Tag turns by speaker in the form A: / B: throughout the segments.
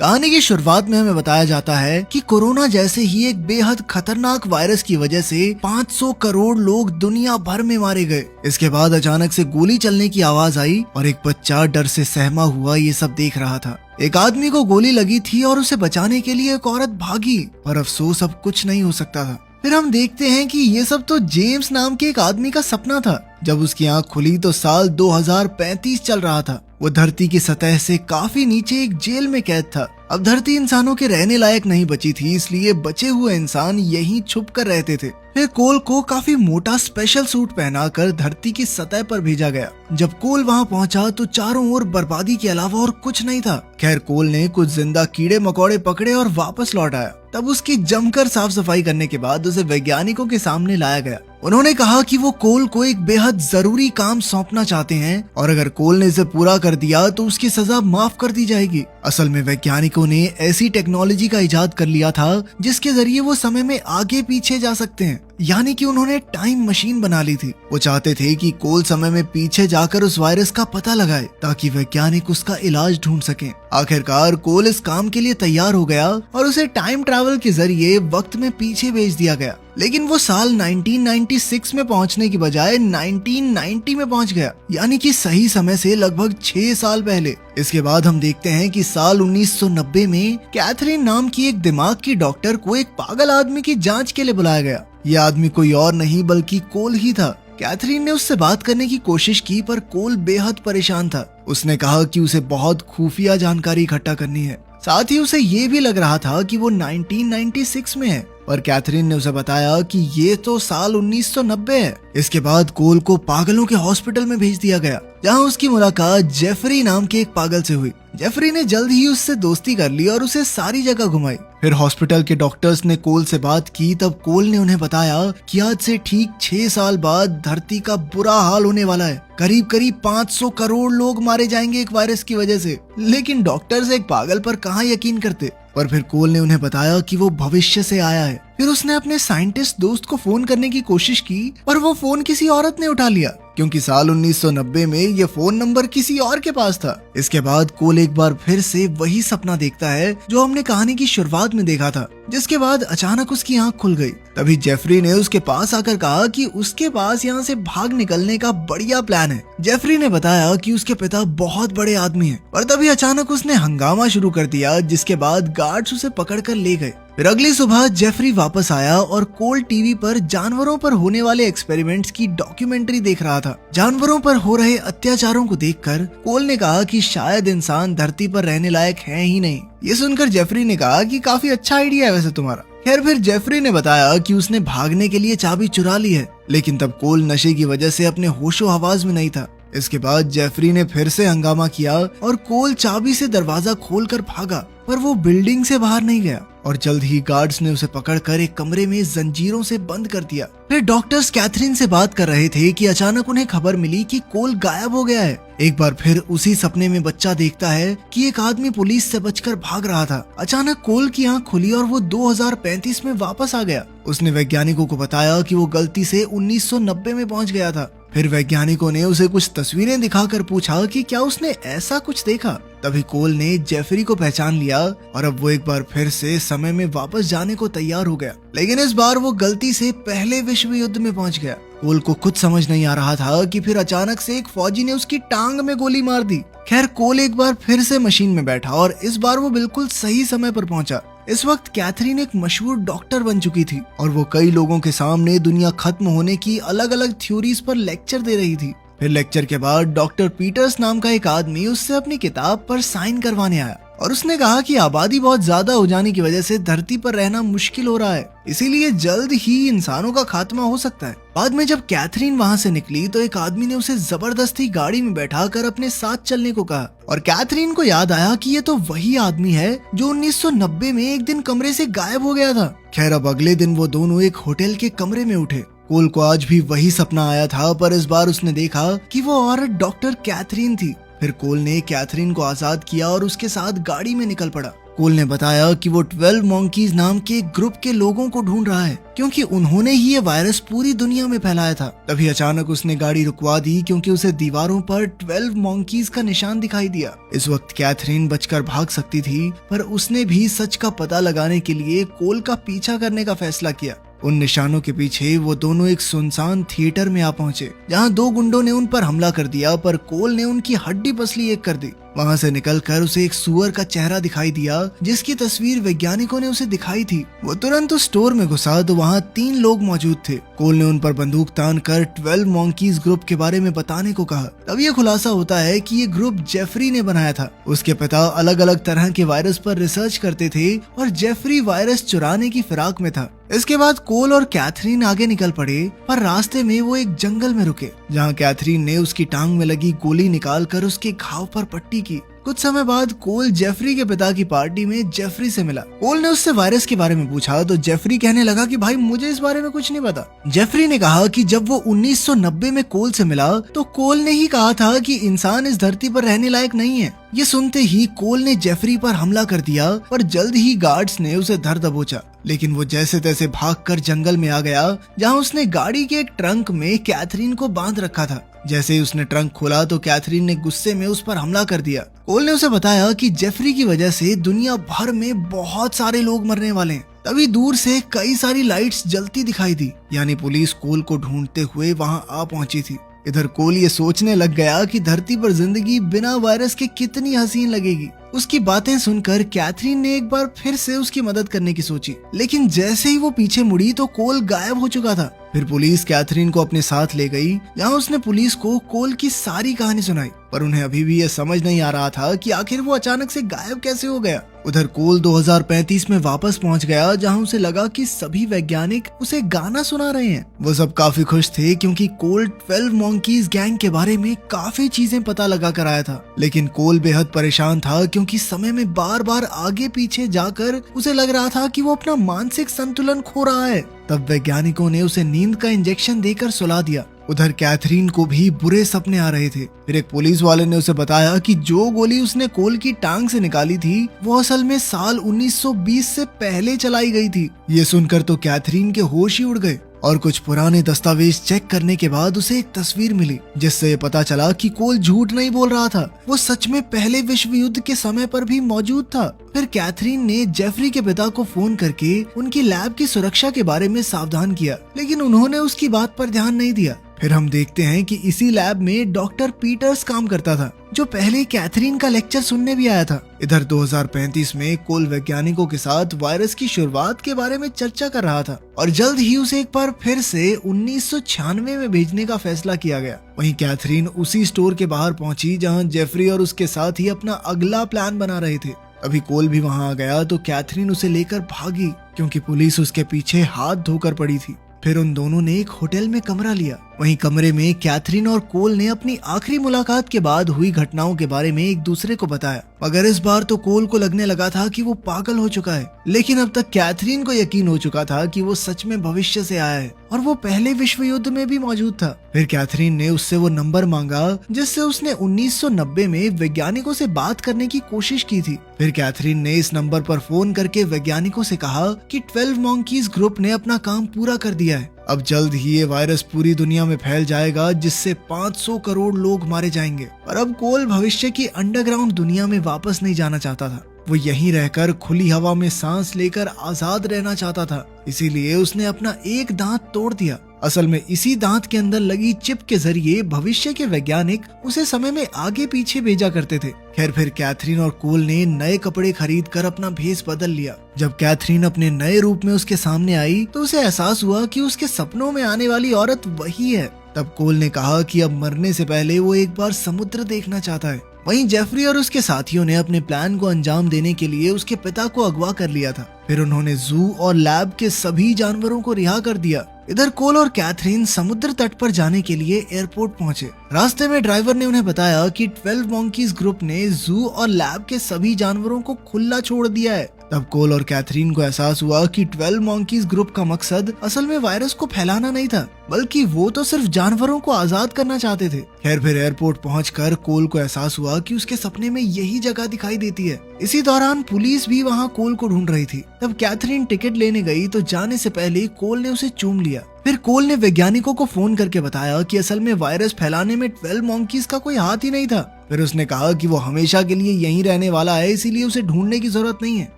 A: कहानी की शुरुआत में हमें बताया जाता है कि कोरोना जैसे ही एक बेहद खतरनाक वायरस की वजह से 500 करोड़ लोग दुनिया भर में मारे गए। इसके बाद अचानक से गोली चलने की आवाज आई और एक बच्चा डर से सहमा हुआ ये सब देख रहा था। एक आदमी को गोली लगी थी और उसे बचाने के लिए एक औरत भागी, पर अफसोस अब कुछ नहीं हो सकता था। फिर हम देखते हैं कि ये सब तो जेम्स नाम के एक आदमी का सपना था। जब उसकी आंख खुली तो साल 2035 चल रहा था। वो धरती की सतह से काफी नीचे एक जेल में कैद था। अब धरती इंसानों के रहने लायक नहीं बची थी, इसलिए बचे हुए इंसान यहीं छुप कर रहते थे। फिर कोल को काफी मोटा स्पेशल सूट पहनाकर धरती की सतह पर भेजा गया। जब कोल वहां पहुंचा तो चारों ओर बर्बादी के अलावा और कुछ नहीं था। खैर, कोल ने कुछ जिंदा कीड़े मकोड़े पकड़े और वापस लौट आया। तब उसकी जमकर साफ सफाई करने के बाद उसे वैज्ञानिकों के सामने लाया गया। उन्होंने कहा कि वो कोल को एक बेहद जरूरी काम सौंपना चाहते हैं और अगर कोल ने इसे पूरा कर दिया तो उसकी सजा माफ कर दी जाएगी। असल में वैज्ञानिकों ने ऐसी टेक्नोलॉजी का इजाद कर लिया था जिसके जरिए वो समय में आगे पीछे जा सकते हैं, यानी कि उन्होंने टाइम मशीन बना ली थी। वो चाहते थे कि कोल समय में पीछे जाकर उस वायरस का पता लगाए ताकि वैज्ञानिक उसका इलाज ढूंढ सकें। आखिरकार कोल इस काम के लिए तैयार हो गया और उसे टाइम ट्रैवल के जरिए वक्त में पीछे भेज दिया गया। लेकिन वो साल 1996 में पहुंचने की बजाय 1990 में पहुंच गया, यानी कि सही समय से लगभग 6 साल पहले। इसके बाद हम देखते हैं कि साल 1990 में कैथरीन नाम की एक दिमाग की डॉक्टर को एक पागल आदमी की जांच के लिए बुलाया गया। ये आदमी कोई और नहीं बल्कि कोल ही था। कैथरीन ने उससे बात करने की कोशिश की, पर कोल बेहद परेशान था। उसने कहा कि उसे बहुत खुफिया जानकारी इकट्ठा करनी है। साथ ही उसे ये भी लग रहा था कि वो 1996 में है, पर कैथरीन ने उसे बताया कि ये तो साल 1990 है। इसके बाद कोल को पागलों के हॉस्पिटल में भेज दिया गया, जहां उसकी मुलाकात जेफरी नाम के एक पागल से हुई। जेफरी ने जल्द ही उससे दोस्ती कर ली और उसे सारी जगह घुमाई। फिर हॉस्पिटल के डॉक्टर्स ने कोल से बात की। तब कोल ने उन्हें बताया कि आज से ठीक 6 साल बाद धरती का बुरा हाल होने वाला है। करीब करीब 500 करोड़ लोग मारे जाएंगे एक वायरस की वजह से। लेकिन डॉक्टर्स एक पागल पर कहाँ यकीन करते। पर फिर कोल ने उन्हें बताया कि वो भविष्य से आया है। फिर उसने अपने साइंटिस्ट दोस्त को फोन करने की कोशिश की, पर वो फोन किसी औरत ने उठा लिया, क्योंकि साल 1990 में ये फोन नंबर किसी और के पास था। इसके बाद कोल एक बार फिर से वही सपना देखता है जो हमने कहानी की शुरुआत में देखा था, जिसके बाद अचानक उसकी आंख खुल गई। तभी जेफरी ने उसके पास आकर कहा कि उसके पास यहाँ से भाग निकलने का बढ़िया प्लान है। जेफरी ने बताया कि उसके पिता बहुत बड़े आदमी हैं, पर तभी अचानक उसने हंगामा शुरू कर दिया, जिसके बाद गार्ड्स उसे पकड़कर ले गए। फिर अगली सुबह जेफरी वापस आया और कोल टीवी पर जानवरों पर होने वाले एक्सपेरिमेंट्स की डॉक्यूमेंट्री देख रहा था। जानवरों पर हो रहे अत्याचारों को देखकर कोल ने कहा कि शायद इंसान धरती पर रहने लायक है ही नहीं। ये सुनकर जेफरी ने कहा कि काफी अच्छा आइडिया है वैसे तुम्हारा। खैर, फिर जेफरी ने बताया कि उसने भागने के लिए चाबी चुरा ली है, लेकिन तब कोल नशे की वजह से अपने होशो हवास में नहीं था। इसके बाद जेफरी ने फिर से हंगामा किया और कोल चाबी से दरवाजा खोलकर भागा, पर वो बिल्डिंग से बाहर नहीं गया और जल्द ही गार्ड्स ने उसे पकड़कर एक कमरे में जंजीरों से बंद कर दिया। फिर डॉक्टर्स कैथरीन से बात कर रहे थे कि अचानक उन्हें खबर मिली कि कोल गायब हो गया है। एक बार फिर उसी सपने में बच्चा देखता है कि एक आदमी पुलिस से बचकर भाग रहा था। अचानक कोल की आंख खुली और वो 2035 में वापस आ गया। उसने वैज्ञानिकों को बताया कि वो गलती से 1990 में पहुंच गया था। फिर वैज्ञानिकों ने उसे कुछ तस्वीरें दिखाकर पूछा कि क्या उसने ऐसा कुछ देखा। तभी कोल ने जेफरी को पहचान लिया और अब वो एक बार फिर से समय में वापस जाने को तैयार हो गया, लेकिन इस बार वो गलती से पहले विश्व युद्ध में पहुंच गया। कोल को कुछ समझ नहीं आ रहा था कि फिर अचानक से एक फौजी ने उसकी टांग में गोली मार दी। खैर, कोल एक बार फिर से मशीन में बैठा और इस बार वो बिल्कुल सही समय पर पहुंचा। इस वक्त कैथरीन एक मशहूर डॉक्टर बन चुकी थी और वो कई लोगों के सामने दुनिया खत्म होने की अलग अलग थ्योरीज पर लेक्चर दे रही थी। फिर लेक्चर के बाद डॉक्टर पीटर्स नाम का एक आदमी उससे अपनी किताब पर साइन करवाने आया और उसने कहा कि आबादी बहुत ज्यादा हो जाने की वजह से धरती पर रहना मुश्किल हो रहा है, इसीलिए जल्द ही इंसानों का खात्मा हो सकता है। बाद में जब कैथरीन वहां से निकली तो एक आदमी ने उसे जबरदस्ती गाड़ी में बैठाकर अपने साथ चलने को कहा और कैथरीन को याद आया कि ये तो वही आदमी है जो 1990 में एक दिन कमरे से गायब हो गया था। खैर, अब अगले दिन वो दोनों एक होटल के कमरे में उठे। कोल को आज भी वही सपना आया था, पर इस बार उसने देखा कि वो औरत डॉक्टर कैथरीन थी। फिर कोल ने कैथरीन को आजाद किया और उसके साथ गाड़ी में निकल पड़ा। कोल ने बताया कि वो 12 मॉन्कीज नाम के एक ग्रुप के लोगों को ढूंढ रहा है क्योंकि उन्होंने ही ये वायरस पूरी दुनिया में फैलाया था। तभी अचानक उसने गाड़ी रुकवा दी क्योंकि उसे दीवारों पर 12 मॉन्कीज का निशान दिखाई दिया। इस वक्त कैथरीन बचकर भाग सकती थी, पर उसने भी सच का पता लगाने के लिए कोल का पीछा करने का फैसला किया। उन निशानों के पीछे वो दोनों एक सुनसान थिएटर में आ पहुंचे जहां 2 गुंडों ने उन पर हमला कर दिया, पर कोल ने उनकी हड्डी पसली एक कर दी। वहां से निकलकर उसे एक सुअर का चेहरा दिखाई दिया जिसकी तस्वीर वैज्ञानिकों ने उसे दिखाई थी। वो तुरंत उस स्टोर में घुसा तो वहां 3 लोग मौजूद थे। कोल ने उन पर बंदूक तान कर 12 मॉन्कीज ग्रुप के बारे में बताने को कहा। तब ये खुलासा होता है कि ये ग्रुप जेफरी ने बनाया था। उसके पिता अलग अलग तरह के वायरस पर रिसर्च करते थे और जेफरी वायरस चुराने की फिराक में था। इसके बाद कोल और कैथरीन आगे निकल पड़े, पर रास्ते में वो एक जंगल में रुके जहाँ कैथरीन ने उसकी टांग में लगी गोली निकालकर उसके घाव पर पट्टी की। कुछ समय बाद कोल जेफरी के पिता की पार्टी में जेफरी से मिला। कोल ने उससे वायरस के बारे में पूछा तो जेफरी कहने लगा कि भाई मुझे इस बारे में कुछ नहीं पता। जेफरी ने कहा कि जब वो 1990 में कोल से मिला तो कोल ने ही कहा था कि इंसान इस धरती पर रहने लायक नहीं है। ये सुनते ही कोल ने जेफरी पर हमला कर दिया, पर जल्द ही गार्ड्स ने उसे धर दबोचा। लेकिन वो जैसे तैसे भागकर जंगल में आ गया जहाँ उसने गाड़ी के एक ट्रंक में कैथरीन को बांध रखा था। जैसे ही उसने ट्रंक खोला तो कैथरीन ने गुस्से में उस पर हमला कर दिया। कोल ने उसे बताया कि जेफरी की वजह से दुनिया भर में बहुत सारे लोग मरने वाले हैं। तभी दूर से कई सारी लाइट्स जलती दिखाई दी, यानी पुलिस कोल को ढूंढते हुए वहां आ पहुंची थी। इधर कोल ये सोचने लग गया कि धरती पर जिंदगी बिना वायरस के कितनी हसीन लगेगी। उसकी बातें सुनकर कैथरीन ने एक बार फिर से उसकी मदद करने की सोची, लेकिन जैसे ही वो पीछे मुड़ी तो कोल गायब हो चुका था। फिर पुलिस कैथरीन को अपने साथ ले गई, जहां उसने पुलिस को कोल की सारी कहानी सुनाई, पर उन्हें अभी भी ये समझ नहीं आ रहा था कि आखिर वो अचानक से गायब कैसे हो गया। उधर कोल 2035 में वापस पहुंच गया, जहां उसे लगा कि सभी वैज्ञानिक उसे गाना सुना रहे हैं। वो सब काफी खुश थे क्योंकि कोल 12 मॉन्कीज गैंग के बारे में काफी चीजें पता लगा कर आया था। लेकिन कोल बेहद परेशान था क्योंकि समय में बार बार आगे पीछे जाकर उसे लग रहा था कि वो अपना मानसिक संतुलन खो रहा है। तब वैज्ञानिकों ने उसे नींद का इंजेक्शन देकर सुला दिया। उधर कैथरीन को भी बुरे सपने आ रहे थे। फिर एक पुलिस वाले ने उसे बताया कि जो गोली उसने कोल की टांग से निकाली थी वो असल में साल 1920 से पहले चलाई गई थी। ये सुनकर तो कैथरीन के होश ही उड़ गए और कुछ पुराने दस्तावेज चेक करने के बाद उसे एक तस्वीर मिली जिससे ये पता चला कि कोल झूठ नहीं बोल रहा था। वो सच में पहले विश्व युद्ध के समय पर भी मौजूद था। फिर कैथरीन ने जेफरी के पिता को फोन करके उनकी लैब की सुरक्षा के बारे में सावधान किया, लेकिन उन्होंने उसकी बात पर ध्यान नहीं दिया। फिर हम देखते हैं कि इसी लैब में डॉक्टर पीटर्स काम करता था, जो पहले कैथरीन का लेक्चर सुनने भी आया था। इधर 2035 में कोल वैज्ञानिकों के साथ वायरस की शुरुआत के बारे में चर्चा कर रहा था और जल्द ही उसे एक बार फिर से 1996 में भेजने का फैसला किया गया। वहीं कैथरीन उसी स्टोर के बाहर पहुंची जहां जेफरी और उसके साथ ही अपना अगला प्लान बना रहे थे। अभी कोल भी वहां आ गया तो कैथरीन उसे लेकर भागी क्योंकि पुलिस उसके पीछे हाथ धोकर पड़ी थी। फिर उन दोनों ने एक होटल में कमरा लिया। वहीं कमरे में कैथरीन और कोल ने अपनी आखिरी मुलाकात के बाद हुई घटनाओं के बारे में एक दूसरे को बताया, मगर इस बार तो कोल को लगने लगा था कि वो पागल हो चुका है। लेकिन अब तक कैथरीन को यकीन हो चुका था कि वो सच में भविष्य से आया है और वो पहले विश्व युद्ध में भी मौजूद था। फिर कैथरीन ने उससे वो नंबर मांगा जिससे उसने 1990 में वैज्ञानिकों से बात करने की कोशिश की थी। फिर कैथरीन ने इस नंबर पर फोन करके वैज्ञानिकों से कहा कि 12 मॉन्कीज ग्रुप ने अपना काम पूरा कर दिया है। अब जल्द ही ये वायरस पूरी दुनिया में फैल जाएगा जिससे 500 करोड़ लोग मारे जाएंगे। और अब कोल भविष्य की अंडरग्राउंड दुनिया में वापस नहीं जाना चाहता था। वो यहीं रहकर खुली हवा में सांस लेकर आजाद रहना चाहता था। इसीलिए उसने अपना एक दांत तोड़ दिया। असल में इसी दांत के अंदर लगी चिप के जरिए भविष्य के वैज्ञानिक उसे समय में आगे पीछे भेजा करते थे। खैर फिर कैथरीन और कोल ने नए कपड़े खरीद कर अपना भेष बदल लिया। जब कैथरीन अपने नए रूप में उसके सामने आई तो उसे एहसास हुआ कि उसके सपनों में आने वाली औरत वही है। तब कोल ने कहा कि अब मरने से पहले वो एक बार समुद्र देखना चाहता है। वहीं जेफरी और उसके साथियों ने अपने प्लान को अंजाम देने के लिए उसके पिता को अगवा कर लिया था। फिर उन्होंने जू और लैब के सभी जानवरों को रिहा कर दिया। इधर कोल और कैथरीन समुद्र तट पर जाने के लिए एयरपोर्ट पहुंचे। रास्ते में ड्राइवर ने उन्हें बताया कि 12 मॉन्कीज ग्रुप ने जू और लैब के सभी जानवरों को खुला छोड़ दिया है। तब कोल और कैथरीन को एहसास हुआ कि 12 मॉन्कीज ग्रुप का मकसद असल में वायरस को फैलाना नहीं था, बल्कि वो तो सिर्फ जानवरों को आजाद करना चाहते थे। खैर फिर एयरपोर्ट पहुंचकर कोल को एहसास हुआ कि उसके सपने में यही जगह दिखाई देती है। इसी दौरान पुलिस भी वहां कोल को ढूंढ रही थी। तब कैथरीन टिकट लेने गई तो जाने से पहले कोल ने उसे चूम लिया। फिर कोल ने वैज्ञानिकों को फोन करके बताया कि असल में वायरस फैलाने में 12 मॉन्कीज का कोई हाथ ही नहीं था। फिर उसने कहा कि वो हमेशा के लिए यहीं रहने वाला है, इसीलिए उसे ढूंढने की जरूरत नहीं है।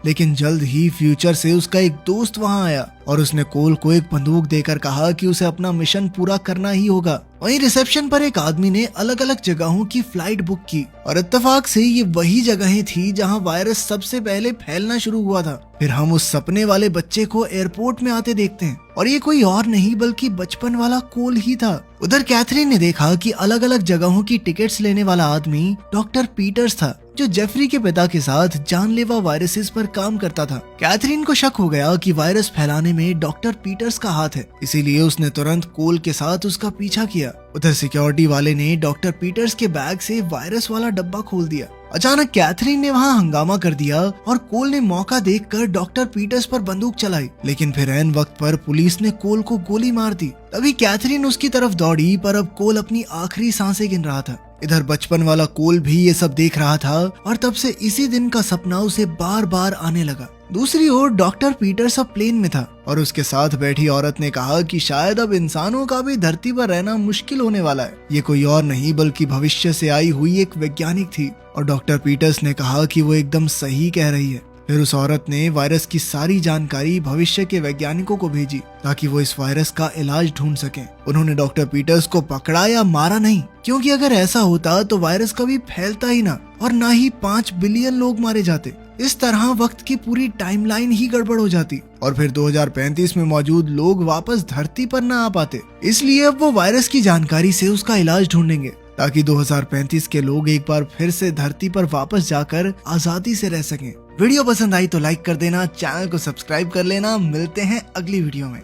A: लेकिन जल्द ही फ्यूचर से उसका एक दोस्त वहां आया और उसने कोल को एक बंदूक देकर कहा कि उसे अपना मिशन पूरा करना ही होगा। वहीं रिसेप्शन पर एक आदमी ने अलग अलग जगहों की फ्लाइट बुक की और इत्तेफाक से ये वही जगहें थी जहां वायरस सबसे पहले फैलना शुरू हुआ था। फिर हम उस सपने वाले बच्चे को एयरपोर्ट में आते देखते हैं और ये कोई और नहीं बल्कि बचपन वाला कोल ही था। उधर कैथरीन ने देखा कि अलग अलग जगहों की टिकट्स लेने वाला आदमी डॉक्टर पीटर्स था, जो जेफरी के पिता के साथ जानलेवा वायरसेस पर काम करता था। कैथरीन को शक हो गया कि वायरस फैलाने में डॉक्टर पीटर्स का हाथ है, इसीलिए उसने तुरंत कोल के साथ उसका पीछा किया। उधर सिक्योरिटी वाले ने डॉक्टर पीटर्स के बैग से वायरस वाला डब्बा खोल दिया। अचानक कैथरीन ने वहां हंगामा कर दिया और कोल ने मौका देखकर डॉक्टर पीटर्स पर बंदूक चलाई, लेकिन फिर ऐन वक्त पर पुलिस ने कोल को गोली मार दी। तभी कैथरीन उसकी तरफ दौड़ी, पर अब कोल अपनी आखिरी सांसें गिन रहा था। इधर बचपन वाला कोल भी ये सब देख रहा था और तब से इसी दिन का सपना उसे बार बार आने लगा। दूसरी ओर डॉक्टर पीटर्स अब प्लेन में था और उसके साथ बैठी औरत ने कहा कि शायद अब इंसानों का भी धरती पर रहना मुश्किल होने वाला है। ये कोई और नहीं बल्कि भविष्य से आई हुई एक वैज्ञानिक थी और डॉक्टर पीटर्स ने कहा कि वो एकदम सही कह रही है। फिर उस औरत ने वायरस की सारी जानकारी भविष्य के वैज्ञानिकों को भेजी ताकि वो इस वायरस का इलाज ढूंढ सकें। उन्होंने डॉक्टर पीटर्स को पकड़ा या मारा नहीं, क्योंकि अगर ऐसा होता तो वायरस कभी फैलता ही ना और ना ही 5 बिलियन लोग मारे जाते। इस तरह वक्त की पूरी टाइमलाइन ही गड़बड़ हो जाती और फिर 2035 में मौजूद लोग वापस धरती पर ना आ पाते। इसलिए अब वो वायरस की जानकारी से उसका इलाज ढूंढेंगे ताकि 2035 के लोग एक बार फिर से धरती पर वापस जाकर आजादी से रह सकें। वीडियो पसंद आई तो लाइक कर देना, चैनल को सब्सक्राइब कर लेना। मिलते हैं अगली वीडियो में।